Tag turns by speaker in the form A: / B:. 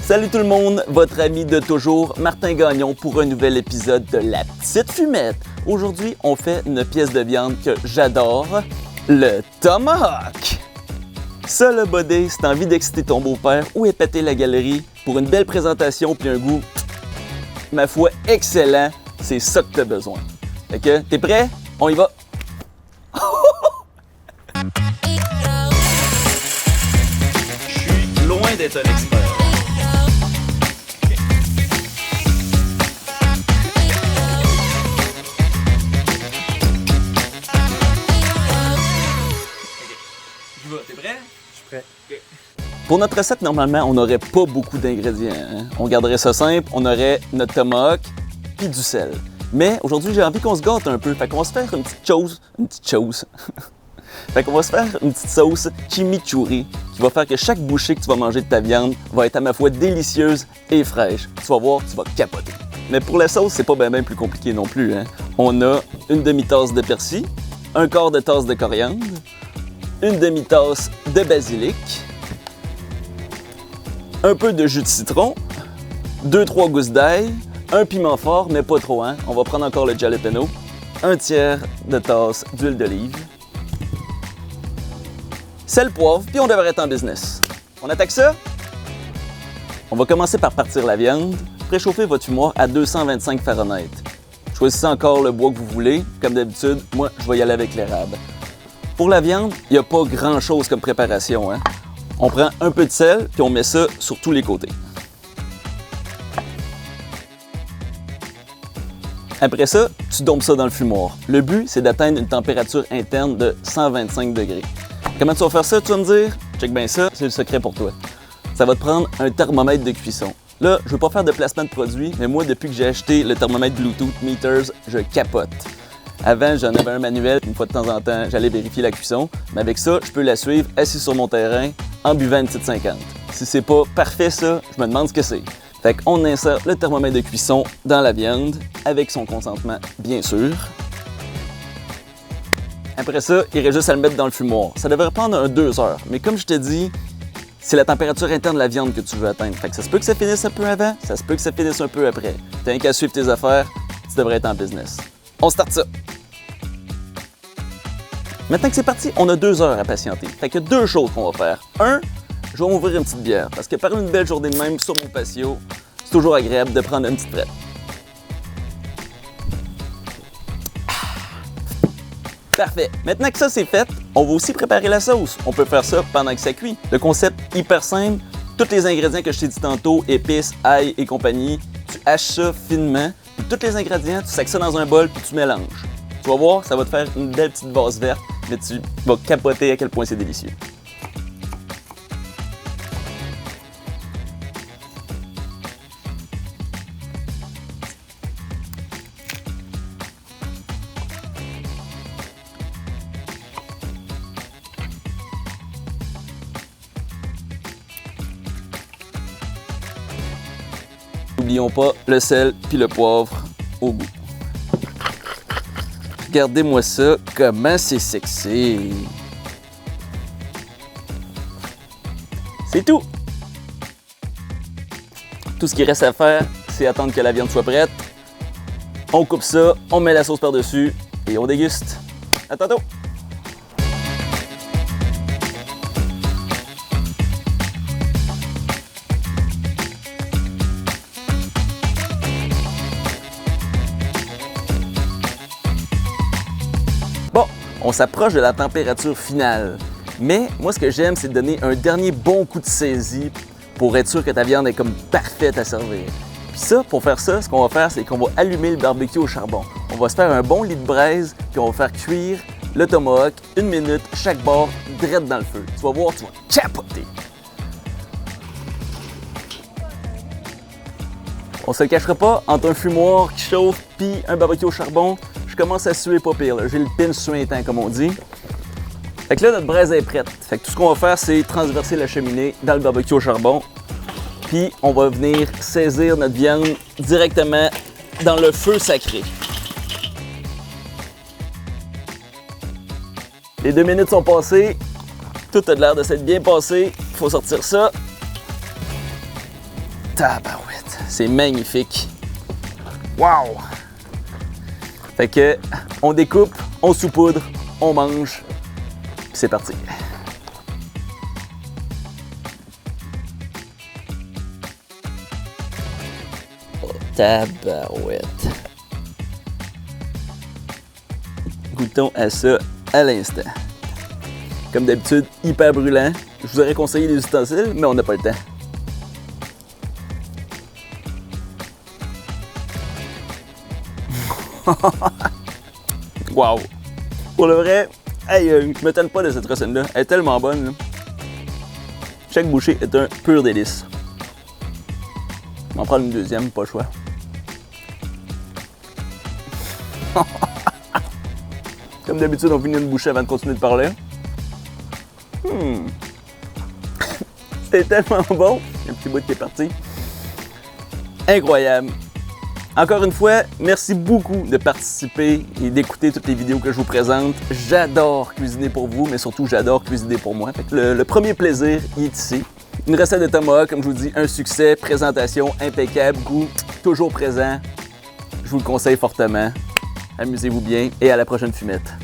A: Salut tout le monde, votre ami de toujours, Martin Gagnon pour un nouvel épisode de La Petite Fumette. Aujourd'hui, on fait une pièce de viande que j'adore, le tomahawk. Ça, le body, c'est envie d'exciter ton beau-père ou épater la galerie pour une belle présentation puis un goût, ma foi, excellent. C'est ça que t'as besoin. Fait que, t'es prêt? On y va! Je suis loin d'être un expert. T'es prêt?
B: Je suis prêt.
A: Okay. Pour notre recette, normalement, on n'aurait pas beaucoup d'ingrédients. Hein? On garderait ça simple, on aurait notre tomahawk puis du sel. Mais aujourd'hui, j'ai envie qu'on se gâte un peu. Fait qu'on va se faire une petite chose. Fait qu'on va se faire une petite sauce chimichurri qui va faire que chaque bouchée que tu vas manger de ta viande va être à ma fois délicieuse et fraîche. Tu vas voir, tu vas capoter. Mais pour la sauce, c'est pas bien plus compliqué non plus. Hein? On a une demi-tasse de persil, un quart de tasse de coriandre, une demi-tasse de basilic, un peu de jus de citron, 2-3 gousses d'ail, un piment fort, mais pas trop, hein? On va prendre encore le jalapeno, un tiers de tasse d'huile d'olive, sel, poivre, puis on devrait être en business. On attaque ça? On va commencer par partir la viande. Préchauffez votre fumoir à 225 Fahrenheit. Choisissez encore le bois que vous voulez. Comme d'habitude, moi, je vais y aller avec l'érable. Pour la viande, il n'y a pas grand-chose comme préparation. Hein? On prend un peu de sel, puis on met ça sur tous les côtés. Après ça, tu dompes ça dans le fumoir. Le but, c'est d'atteindre une température interne de 125 degrés. Comment tu vas faire ça, tu vas me dire? Check bien ça, c'est le secret pour toi. Ça va te prendre un thermomètre de cuisson. Là, je ne veux pas faire de placement de produit, mais moi, depuis que j'ai acheté le thermomètre Bluetooth Meters, je capote. Avant, j'en avais un manuel, une fois de temps en temps, j'allais vérifier la cuisson. Mais avec ça, je peux la suivre assis sur mon terrain en buvant une petite 50. Si c'est pas parfait ça, je me demande ce que c'est. Fait qu'on insère le thermomètre de cuisson dans la viande, avec son consentement, bien sûr. Après ça, il reste juste à le mettre dans le fumoir. Ça devrait prendre 2 heures, mais comme je te dis, c'est la température interne de la viande que tu veux atteindre. Fait que ça se peut que ça finisse un peu avant, ça se peut que ça finisse un peu après. T'as qu'à suivre tes affaires, tu devrais être en business. On start ça! Maintenant que c'est parti, on a 2 heures à patienter. Fait que 2 choses qu'on va faire. 1, je vais m'ouvrir une petite bière, parce que par une belle journée de même sur mon patio, c'est toujours agréable de prendre une petite frette. Parfait. Maintenant que ça c'est fait, on va aussi préparer la sauce. On peut faire ça pendant que ça cuit. Le concept hyper simple, tous les ingrédients que je t'ai dit tantôt, épices, ail et compagnie, tu haches ça finement. Puis tous les ingrédients, tu sacs ça dans un bol puis tu mélanges. Tu vas voir, ça va te faire une belle petite vase verte, mais tu vas capoter à quel point c'est délicieux. N'oublions pas le sel puis le poivre au goût. Regardez-moi ça, comment c'est sexy! C'est tout! Tout ce qu'il reste à faire, c'est attendre que la viande soit prête. On coupe ça, on met la sauce par-dessus et on déguste. À tantôt! Bon, on s'approche de la température finale. Mais moi, ce que j'aime, c'est de donner un dernier bon coup de saisie pour être sûr que ta viande est comme parfaite à servir. Puis ça, pour faire ça, ce qu'on va faire, c'est qu'on va allumer le barbecue au charbon. On va se faire un bon lit de braise, puis on va faire cuire le tomahawk 1 minute chaque bord, direct dans le feu. Tu vas voir, tu vas capoter. On se le cachera pas, entre un fumoir qui chauffe puis un barbecue au charbon, je commence à suer pas pire. J'ai le pin suintant, comme on dit. Fait que là, notre braise est prête. Fait que tout ce qu'on va faire, c'est transverser la cheminée dans le barbecue au charbon. Puis, on va venir saisir notre viande directement dans le feu sacré. Les 2 minutes sont passées. Tout a l'air de s'être bien passé. Il faut sortir ça. Tabarouette, c'est magnifique. Wow! Fait que, on découpe, on saupoudre, on mange, puis c'est parti. Oh, tabarouette. Goûtons à ça à l'instant. Comme d'habitude, hyper brûlant. Je vous aurais conseillé les ustensiles, mais on n'a pas le temps. Wow! Pour le vrai, hey, je m'étonne pas de cette recette-là. Elle est tellement bonne. Là. Chaque bouchée est un pur délice. On va en prendre une deuxième, pas le choix. Comme d'habitude, on finit une bouchée avant de continuer de parler. C'est tellement bon. Il y a un petit bout qui est parti. Incroyable. Encore une fois, merci beaucoup de participer et d'écouter toutes les vidéos que je vous présente. J'adore cuisiner pour vous, mais surtout j'adore cuisiner pour moi. Fait que le premier plaisir il est ici. Une recette de tomahawk, comme je vous dis, un succès, présentation impeccable, goût toujours présent. Je vous le conseille fortement. Amusez-vous bien et à la prochaine fumette.